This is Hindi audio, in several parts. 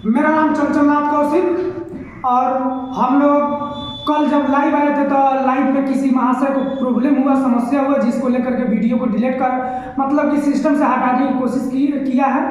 मेरा नाम चंचलनाथ कौशिक और हम लोग कल जब लाइव आए थे तो लाइव में किसी महाशय को प्रॉब्लम हुआ, समस्या हुआ, जिसको लेकर के वीडियो को डिलीट कर मतलब कि सिस्टम से हटाने की कोशिश किया है।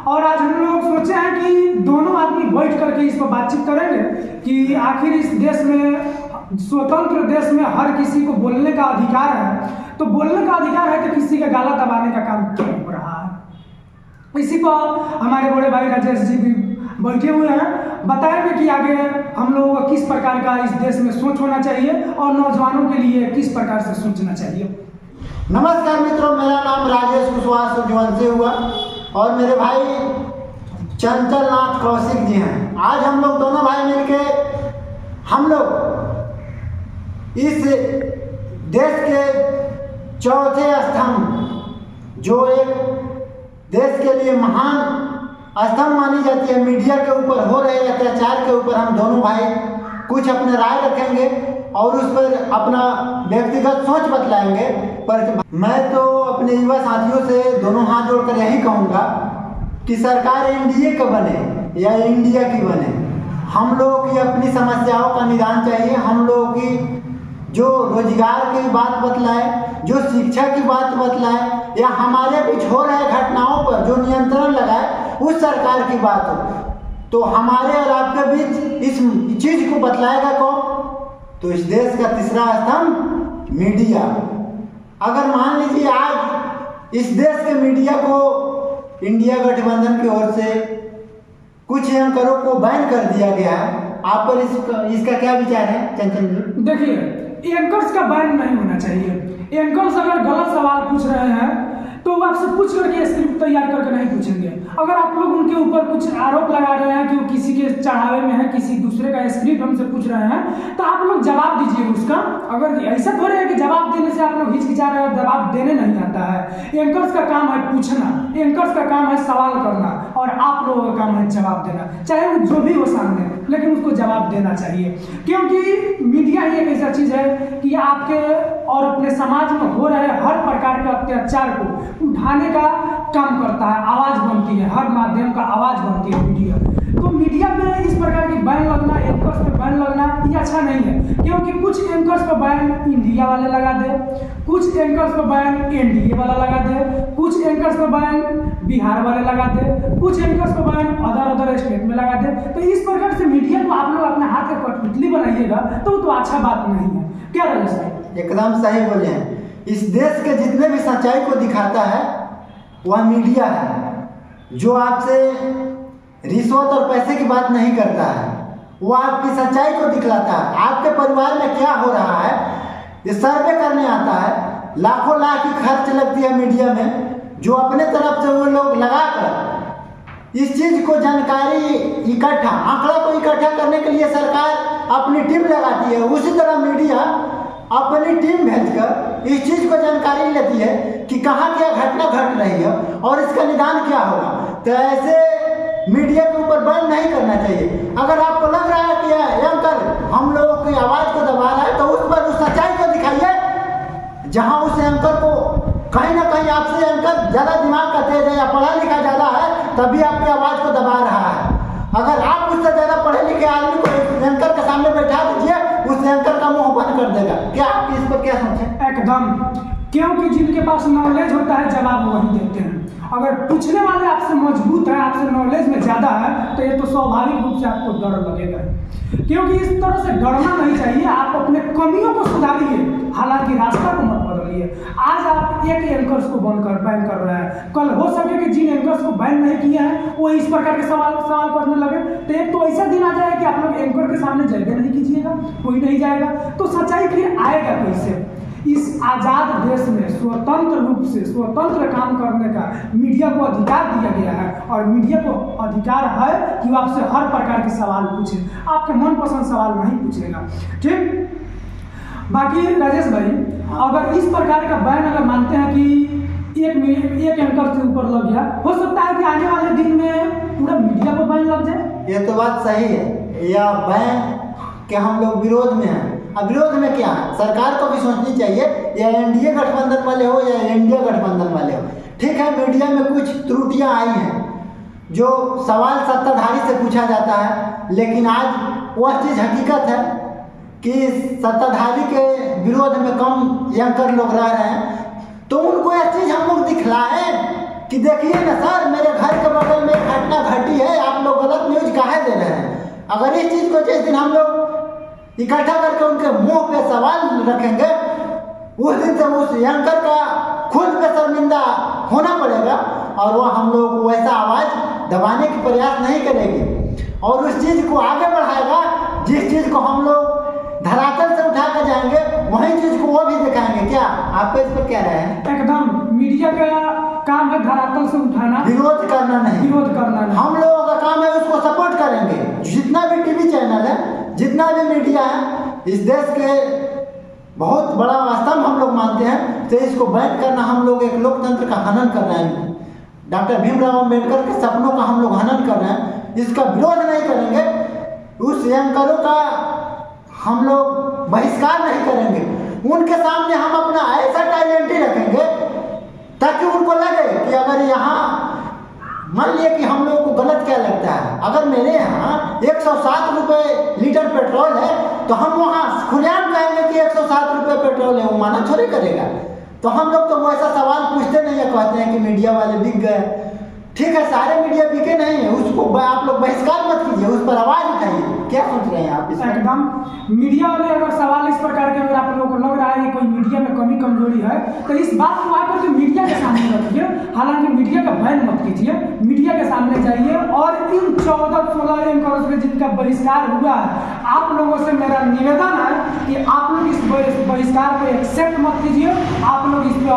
और आज हम लोग सोचे हैं कि दोनों आदमी बैठ करके इस पर बातचीत करेंगे कि आखिर इस देश में, स्वतंत्र देश में हर किसी को बोलने का अधिकार है, तो बोलने का अधिकार है तो किसी का गाला दबाने का काम क्यों हो रहा है। इसी पर हमारे बड़े भाई राजेश जी भी बैठे हुए हैं, बताएंगे कि आगे हम लोगों को किस प्रकार का इस देश में सोच होना चाहिए और नौजवानों के लिए किस प्रकार से सोचना चाहिए। नमस्कार मित्रों, मेरा नाम राजेश कुशवाहा सूर्यवंशी हुआ और मेरे भाई चंचलनाथ कौशिक जी हैं। आज हम लोग दोनों भाई मिलके हम लोग इस देश के चौथे स्तंभ, जो एक देश के लिए महान स्तंभ मानी जाती है, मीडिया के ऊपर हो रहे अत्याचार के ऊपर हम दोनों भाई कुछ अपने राय रखेंगे और उस पर अपना व्यक्तिगत सोच बतलाएंगे। पर मैं तो अपने युवा साथियों से दोनों हाथ जोड़कर यही कहूँगा कि सरकार एनडीए का बने या इंडिया की बने, हम लोगों की अपनी समस्याओं का निदान चाहिए। हम लोगों की जो रोजगार की बात बतलाए, जो शिक्षा की बात बतलाए या हमारे बीच हो रहे घटनाओं पर जो नियंत्रण लगाए, उस सरकार की बात हो, तो हमारे और आपके बीच इस चीज को बतलाएगा कौन? तो इस देश का तीसरा स्तंभ मीडिया। अगर मान लीजिए आज इस देश के मीडिया को इंडिया गठबंधन की ओर से कुछ एंकरों को बैन कर दिया गया है, आप पर इसका क्या विचार है चंचल जी? देखिए, एंकर्स का बैन नहीं होना चाहिए। एंकर्स अगर गलत सवाल पूछ रहे हैं तो वो आपसे पूछ करके स्क्रिप्ट तैयार करके नहीं पूछेंगे। अगर आप लोग उनके ऊपर कुछ आरोप लगा रहे हैं कि वो किसी के चढ़ावे में है, किसी दूसरे का स्क्रिप्ट हमसे पूछ रहे हैं, तो आप लोग जवाब दीजिए उसका। अगर ऐसा थोड़े है कि जवाब देने से आप लोग हिचकिचा रहे हैं, जवाब देने नहीं आता है। एंकर्स का काम है पूछना, एंकर्स का काम है सवाल करना और आप लोगों का काम है जवाब देना, चाहे वो जो भी हो सामने, लेकिन उसको जवाब देना चाहिए। क्योंकि मीडिया ही एक ऐसा चीज है कि आपके और अपने समाज में हो रहे हर प्रकार के अत्याचार को उठाने का काम करता है, आवाज बनती है, हर माध्यम का आवाज बनती है मीडिया। तो मीडिया में इस प्रकार की बैन लगना, एंकर्स पे बैन लगना, ये अच्छा नहीं है। क्योंकि कुछ एंकर्स पे बैन इंडिया वाले लगा दे, कुछ एंकर्स पे बैन एनडीए वाला लगा दे, कुछ एंकर्स पे बैन बिहार वाले लगा दे, कुछ एंकर्स पे बैन अदर स्टेट में लगा दे। तो इस प्रकार से मीडिया को आप लोग अपने हाथ का कठपुतली बनाइएगा तो अच्छा बात नहीं है। क्या राजेश भाई? एकदम सही बोले हैं। इस देश के जितने भी सच्चाई को दिखाता है वह मीडिया है, जो आपसे रिश्वत और पैसे की बात नहीं करता है, वो आपकी सच्चाई को दिखलाता है। आपके परिवार में क्या हो रहा है ये सर्वे करने आता है। लाखों लाख की खर्च लगती है मीडिया में, जो अपने तरफ से वो लोग लगाकर इस चीज को जानकारी इकट्ठा, आंकड़ा को इकट्ठा करने के लिए सरकार अपनी टीम लगाती है। उसी तरह मीडिया अपनी टीम भेजकर इस चीज को जानकारी लेती है कि कहाँ क्या घटना घट रही है और इसका निदान क्या होगा। तो ऐसे मीडिया के ऊपर बैन नहीं करना चाहिए। अगर आपको लग रहा है कि एंकर हम लोगों की आवाज को दबा रहा है, तो उस पर उस सच्चाई को दिखाइए जहां उस एंकर को कहीं ना कहीं आपसे एंकर ज्यादा दिमाग का तेज है या पढ़ा लिखा ज्यादा है, तभी आपकी आवाज को दबा रहा है। अगर आप उससे ज्यादा पढ़े लिखे आदमी को एंकर के सामने बैठा दीजिए, उस एंकर का मुंह बंद कर देगा। क्या आप इस पर क्या समझे? एकदम, क्योंकि जिनके पास नॉलेज होता है जवाब वही देते हैं। अगर पूछने वाले आपसे मजबूत है, आपसे नॉलेज में ज्यादा है, तो ये तो स्वाभाविक रूप से आपको डर लगेगा। क्योंकि इस तरह से डरना नहीं चाहिए। आप अपने कमियों को सुधारिए, हालांकि रास्ता को मत बदलिए। आज आप एक एंकर्स को बैन कर रहे हैं, कल हो सके कि जिन एंकर्स को बैन नहीं किए हैं वो इस प्रकार के सवाल करने लगे, तो एक तो ऐसा दिन आ जाए कि आप लोग एंकर के सामने जगह नहीं कीजिएगा, कोई नहीं जाएगा, तो सच्चाई फिर आएगा कैसे? इस आजाद देश में स्वतंत्र रूप से स्वतंत्र काम करने का मीडिया को अधिकार दिया गया है और मीडिया को अधिकार है कि वो आपसे हर प्रकार के सवाल पूछे, आपके मनपसंद सवाल नहीं पूछेगा। ठीक, बाकी राजेश भाई, अगर इस प्रकार का बैन अगर मानते हैं कि एक एंकर से ऊपर लग गया, हो सकता है कि आने वाले दिन में पूरा मीडिया को बैन लग जाए। ये तो बात सही है, या बैन के हम लोग विरोध में हैं। अब विरोध में क्या है, सरकार को भी सोचनी चाहिए, या एनडीए गठबंधन वाले हो या इंडिया गठबंधन वाले हो। ठीक है, मीडिया में कुछ त्रुटियां आई हैं, जो सवाल सत्ताधारी से पूछा जाता है, लेकिन आज वह चीज़ हकीकत है कि सत्ताधारी के विरोध में कम एंकर लोग रह रहे हैं, तो उनको यह चीज़ हम लोग दिखलाएं कि देखिए ना सर, मेरे घर के बगल में घटना घटी है, आप लोग गलत न्यूज काहे दे रहे हैं। अगर इस चीज़ को जिस दिन हम लोग इकट्ठा करके उनके मुंह पे सवाल रखेंगे, उस दिन से उस एंकर का खुद पे शर्मिंदा होना पड़ेगा और वह हम लोग को वैसा आवाज़ दबाने की प्रयास नहीं करेगी और उस चीज़ को आगे बढ़ाएगा। जिस चीज़ को हम लोग धरातल से उठा कर जाएंगे, वही चीज़ को वो भी दिखाएंगे। क्या आपको इस पर क्या राय है? एकदम मीडिया का काम है धरातल से उठाना, विरोध करना नहीं, विरोध करना नहीं। हम लोगों का काम है उसको सपोर्ट करेंगे। जितना भी टीवी चैनल है, जितना भी मीडिया है, इस देश के बहुत बड़ा स्तंभ हम लोग मानते हैं, तो इसको बैन करना हम लोग एक लोकतंत्र का हनन कर रहे हैं। डॉक्टर भीमराव अम्बेडकर के सपनों का हम लोग हनन कर रहे हैं, इसका विरोध नहीं करेंगे। उस एंकरों का हम लोग बहिष्कार नहीं करेंगे। उनके सामने हम अपना ऐसा टैलेंट ही रखेंगे ताकि उनको लगे कि अगर यहाँ मान लिया कि हम लोगों को गलत क्या लगता है, अगर मेरे यहाँ 107 रुपये लीटर पेट्रोल है तो हम वहाँ खुलेआम कहेंगे कि 107 रुपये पेट्रोल है, वो माना थोड़ी करेगा। तो हम लोग तो वैसा सवाल पूछते नहीं है, कहते हैं कि मीडिया वाले बिक गए। ठीक है, सारे मीडिया बिके नहीं है, उसको आप लोग बहिष्कार मत कीजिए, उस पर आवाज़ उठाइए। क्या सोच रहे हैं आप इस पर? एकदम मीडिया वाले अगर सवाल इस प्रकार के अगर आप लोगों को लग रहा है कि कोई मीडिया में कमी कमजोरी है, तो इस बात को आकर के मीडिया के सामने रखिए। हालांकि मीडिया का बैन मत कीजिए, मीडिया के सामने जाइए और इन 14-16 एंकरों से जिनका बहिष्कार हुआ है, आप लोगों से मेरा निवेदन है कि आप लोग इस बहिष्कार को एक्सेप्ट मत कीजिए। आप लोग इस पर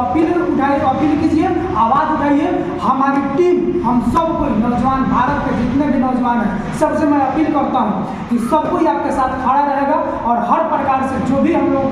अपील कीजिए, आवाज़ उठाइए। हमारी टीम, हम सब कोई नौजवान, भारत के जितने भी नौजवान हैं, सबसे मैं अपील करता हूँ कि सब कोई आपके साथ खड़ा रहेगा और हर प्रकार से जो भी हम लोग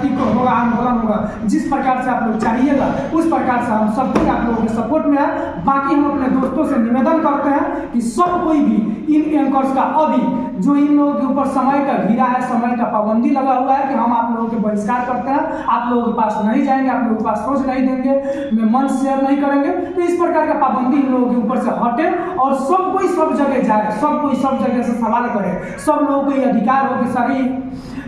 को होगा, आंदोलन होगा, जिस प्रकार से आप लोग चाहिएगा उस प्रकार से हम सब कोई आप लोगों के सपोर्ट में है। बाकी हम अपने दोस्तों से निवेदन करते हैं कि सब कोई भी इन एंकर्स का अभी जो इन लोगों के ऊपर समय का घिरा है, समय का पाबंदी लगा हुआ है कि हम आप लोगों के बहिष्कार करते हैं, आप लोगों के पास नहीं जाएंगे, आप लोगों के पास सोच नहीं देंगे, मंच शेयर नहीं करेंगे, तो इस प्रकार का पाबंदी इन लोगों के ऊपर से हटे और सब कोई सब जगह जाए, सब कोई सब जगह से सवाल करे। सब लोगों को ये अधिकार हो कि सारी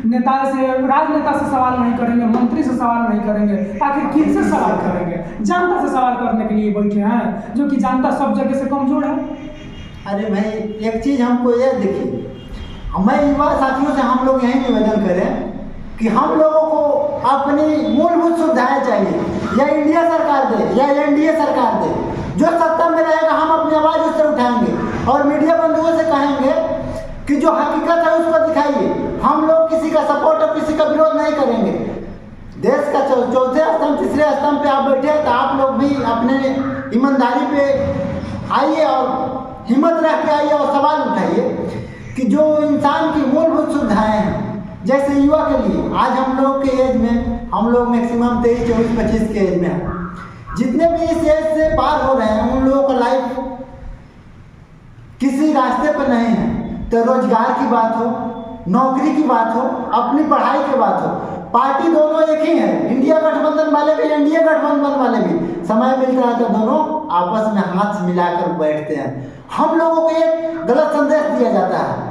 नेता से, राजनेता से सवाल नहीं करेंगे, मंत्री से सवाल नहीं करेंगे, आखिर किन से सवाल करेंगे? जनता से सवाल करने के लिए बैठे हैं, जो कि जनता सब जगह से कमजोर है। अरे भाई, एक चीज़ हमको ये देखिए, मैं युवा साथियों से हम लोग यही निवेदन करें कि हम लोगों को अपनी मूलभूत सुविधाएं चाहिए, या इंडिया सरकार दे या एनडीए सरकार दे, जो सत्ता में रहेगा हम अपनी आवाज़ उससे उठाएंगे और मीडिया बंधुओं से कहेंगे कि जो हकीकत है उसको दिखाइए। हम लोग किसी का सपोर्ट और किसी का विरोध नहीं करेंगे। देश का चौथे स्तंभ, तीसरे स्तंभ पे आप बैठे हैं, तो आप लोग भी अपने ईमानदारी पे आइए और हिम्मत रख के आइए और सवाल उठाइए कि जो इंसान की मूलभूत सुविधाएं हैं, जैसे युवा के लिए, आज हम लोग के एज में, हम लोग मैक्सिमम 23, 24, 25 के एज में हैं, जितने भी इस एज से पार हो रहे हैं उन लोगों का लाइफ किसी रास्ते पर नहीं है। तो रोजगार की बात हो, नौकरी की बात हो, अपनी पढ़ाई की बात हो, पार्टी दोनों एक ही है, इंडिया गठबंधन वाले भी, एनडीए गठबंधन वाले भी, समय मिलता है तो दोनों आपस में हाथ मिलाकर बैठते हैं। हम लोगों को एक गलत संदेश दिया जाता है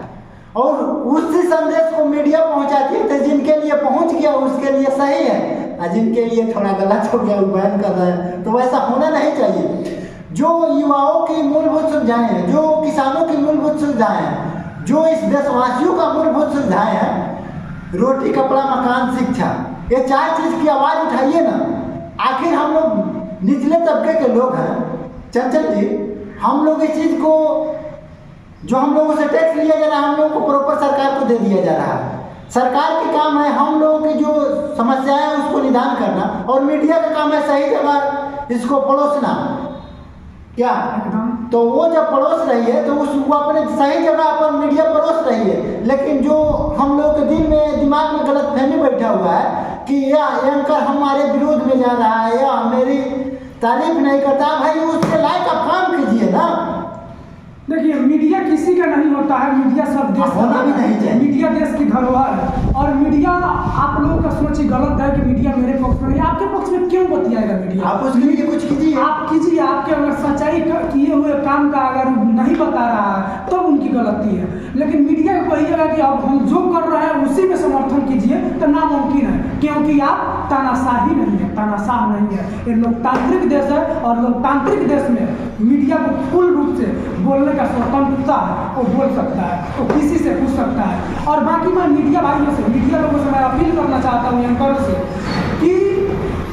और उसी संदेश को मीडिया पहुंचाती है, तो जिनके लिए पहुंच गया उसके लिए सही है और जिनके लिए थोड़ा गलत हो गया वो बैन कर रहे हैं। तो वैसा होना नहीं चाहिए। जो युवाओं की मूलभूत सुविधाएं हैं, जो किसानों की मूलभूत सुविधाएं हैं, जो इस देशवासियों का मूलभूत सुविधाएं हैं, रोटी, कपड़ा, मकान, शिक्षा, ये 4 चीज़ की आवाज़ उठाइए ना। आखिर हम लोग निचले तबके के लोग हैं चंचल जी, हम लोग इस चीज़ को, जो हम लोगों से टैक्स लिया जा रहा है, हम लोगों को प्रॉपर सरकार को दे दिया जा रहा है। सरकार के काम है हम लोगों की जो समस्याएं हैं उसको निदान करना, और मीडिया का काम है सही जगह इसको परोसना। क्या तो वो जब परोस रही है तो वो अपने सही जगह पर मीडिया परोस रही है, लेकिन जो हम लोग के दिल में, दिमाग में गलतफहमी बैठा हुआ है कि यह एंकर हमारे विरोध में जा रहा है या मेरी तारीफ नहीं करता, भाई उसके लायक आप काम कीजिए ना। देखिए, मीडिया किसी किसी का नहीं होता है, मीडिया सब देश का होना भी नहीं चाहिए। मीडिया देश की धरोहर है। और मीडिया, आप लोगों का सोच गलत है कि मीडिया मेरे पक्ष में नहीं। आपके पक्ष में क्यों बतियाएगा मीडिया? आप उसके लिए कुछ कीजिए। आप कीजिए, आपके अगर सच्चाई किए हुए काम का अगर नहीं बता रहा है तो उनकी गलती है। लेकिन मीडिया को कहिएगा कि अब हम जो कर रहे हैं उसी में समर्थन कीजिए तो नामुमकिन है, क्योंकि आप तानाशाही नहीं है, तानाशाह नहीं है। ये लोकतांत्रिक देश है और लोकतांत्रिक देश में मीडिया को पूर्ण रूप से बोलने का स्वतंत्रता है, वो बोल सकता है, वो किसी से पूछ सकता है। और बाकी मैं मीडिया भाइयों से, मीडिया लोगों से मैं अपील करना चाहता हूँ, एंकरों से, कि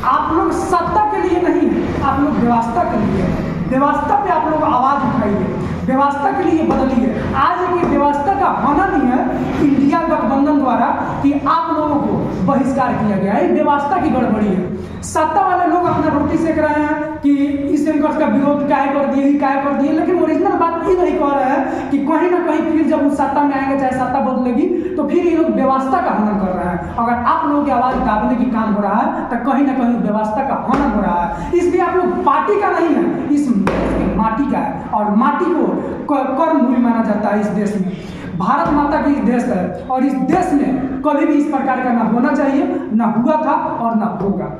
आप लोग सत्ता के लिए नहीं, आप लोग व्यवस्था के लिए हैं। व्यवस्था पे आप लोग आवाज उठाइए, व्यवस्था के लिए बदलिए। आज एक व्यवस्था का होना नहीं है इंडिया गठबंधन द्वारा कि आप लोगों को बहिष्कार किया गया है, व्यवस्था की गड़बड़ी है। सत्ता वाले लोग अपना रोटी सेक रहे हैं कि इस एंकर्स का विरोध क्या कर दिए, क्या कर दिए, लेकिन ओरिजिनल बात ये नहीं कह रहे हैं कि कहीं ना कहीं फिर जब उस सत्ता में आएंगे, चाहे सत्ता बदलेगी, तो फिर ये लोग व्यवस्था का हनन कर रहे हैं। अगर आप लोगों की आवाज दाबने की काम हो रहा है तो कहीं ना कहीं व्यवस्था का हनन हो रहा है। इसलिए आप लोग पार्टी का नहीं है, इस माटी का है, और माटी को कर्म भूमि माना जाता है। इस देश में भारत माता की देश है और इस देश में कभी भी इस प्रकार का ना होना चाहिए, ना हुआ था और ना होगा।